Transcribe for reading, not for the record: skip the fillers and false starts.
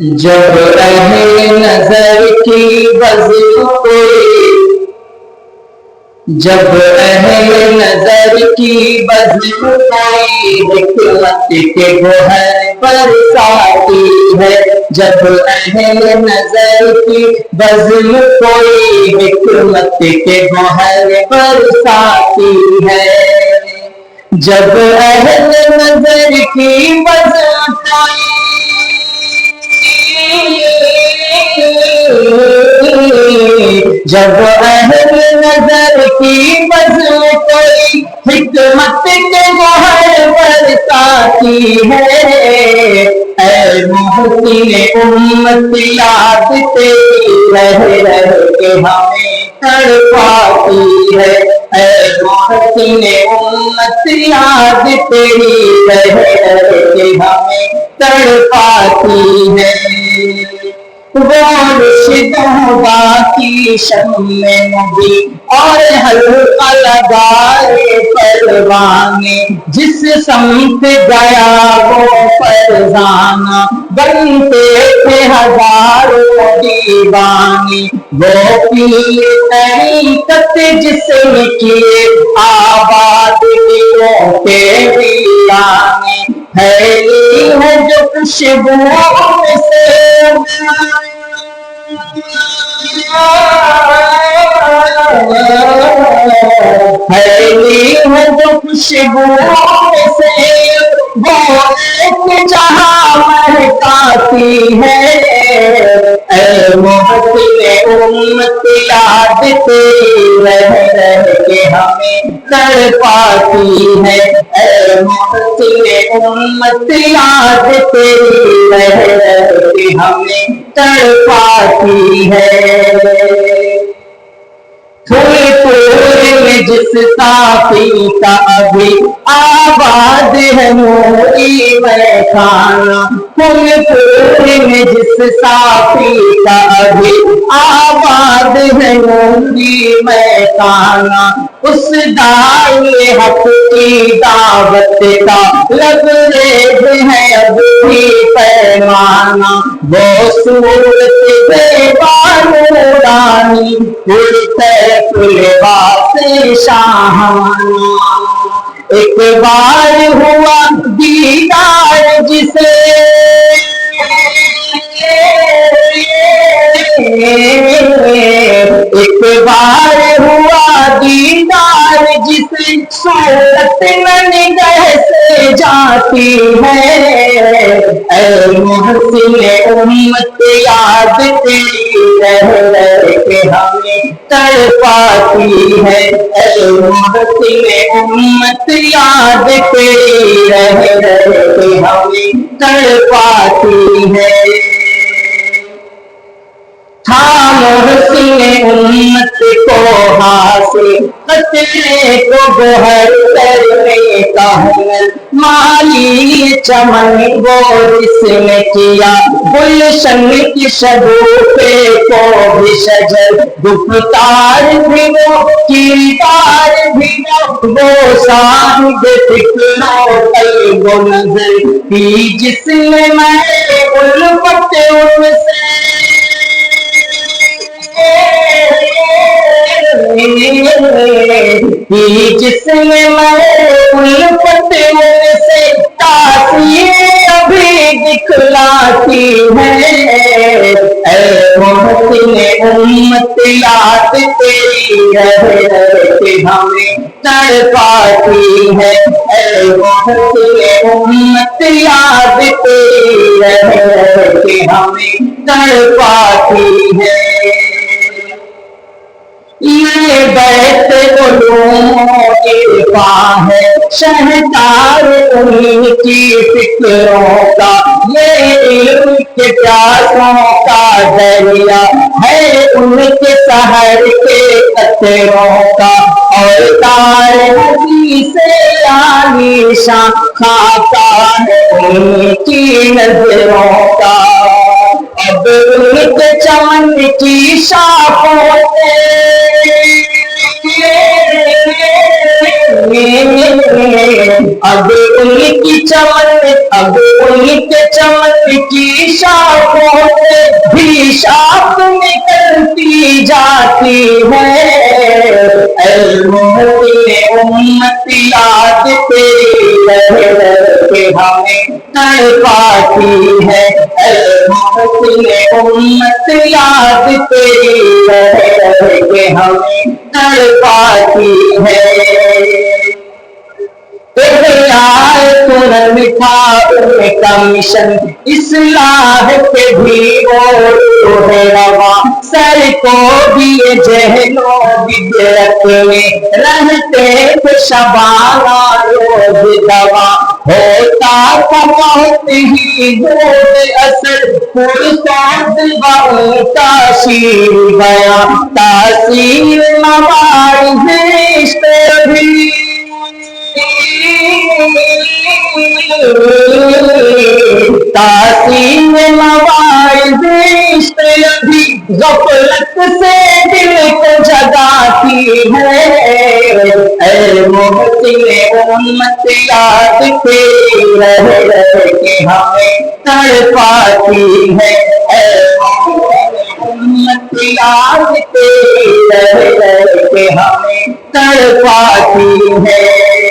جب اہل نظر کی بزم کوئی، جب اہل نظر کی بزم کوئی حکمت کے گوہر برساتی ہے، جب اہل نظر کی بزم کوئی حکمت کے گوہر برساتی ہے، جب اہل نظر کی بزم کوئی، جب اہل نظر کی بزم کوئی حکمت کے گوہر برساتی ہے، اے محسن امت یاد تیری رہ رہ کے ہمیں تڑپاتی ہے، اے محسن امت یاد تیری رہ رہ کے ہمیں تڑپاتی ہے، مرشدوں کی شم نبی اور حلقہ لگائے پروانے، جس سمت گیا وہ فرزانہ بنتے تھے ہزاروں دیوانے، وہ پیر طریقت جسم کی آباد دلوں کے ویرانے، پھیلی ہے جو خوشبوؤں سے پھیلی ہے جو خوشبوؤں سے وہ ایک جہاں مہکاتی ہے، اے محسن امت یاد تیری رہ رہ کے ہمیں تڑپاتی ہے، اے محسن امت یاد تیری رہ رہ کے ہمیں تڑپاتی ہے، پھول پور میں جس صافی کا ابھی آباد ہے نوری میں کھانا، پھول پور میں جس صافی کا ابھی آباد ہے نوری میں کھانا، اس داعی حق کی دعوت کا لبریز ہے اب بھی پیمانہ، وہ صورت زیبا نورانی پرطیف لباس شاہانہ، ایک بار ہوا دیدار جسے ایک بار ہوا دیدار جسے صورت نگہ سے جاتی ہے، اے محسن امت یاد تیری رہ رہ کے ہمیں تڑپاتی ہے، اے محسن امت یاد تیری رہ رہ کے ہمیں تڑپاتی ہے، تھا محسن امت کو حاصل قطرے کو گوہر کرنے کا ہنر، مالی چمن وہ جس نے کیا گلشن کی شگوفے کو بھی شجر، گفتار بھی وہ کردار بھی وہ صاحب فکر و قلب و نظر کی، جس نے میں الفت ان سے جس میں الفت سے تاثیر ابھی دکھلاتی ہے، اے محسن امت یاد تیری رہ رہ کے ہمیں تڑپاتی ہے، اے محسن امت یاد تیری رہ رہ کے ہمیں تڑپاتی ہے، یہ بیت علوم عرفاں ہے شہکار انہیں کی فکروں کا، یہ علم کے پیاسوں کا دریا ہے ان کے سحر کے قطروں کا، اور تار نبی سے عالیشاں خاکہ ہے ان کی نظروں کا، اب ان کے چمن کی شاخوں سے اب ان کے چمن کی شاخوں سے بھی شاخ نکلتی جاتی ہے، امت یاد تیری رہ رہ کے ہمیں تڑپاتی ہے، امت یاد تیری رہ رہ کے ہمیں تڑپاتی ہے۔ ترن مٹھا کا مشن اصلاح کے بھی وہ ہے روا، سر کو بھی جہل و بدعت میں رہتے تھے شبانہ روز دوا، ہوتا تھا بہت ہی دور اثر پرساد کا شیر گیا، تاثیر مواعظ عشق بھی تاثیر مواعظ عشق بھی غفلت سے دل کو جگاتی ہے، اے محسن امت یاد تیری رہ رہ کے ہمیں تڑپاتی ہے، اے امت یاد تیری رہ رہ کے ہمیں تڑپاتی ہے۔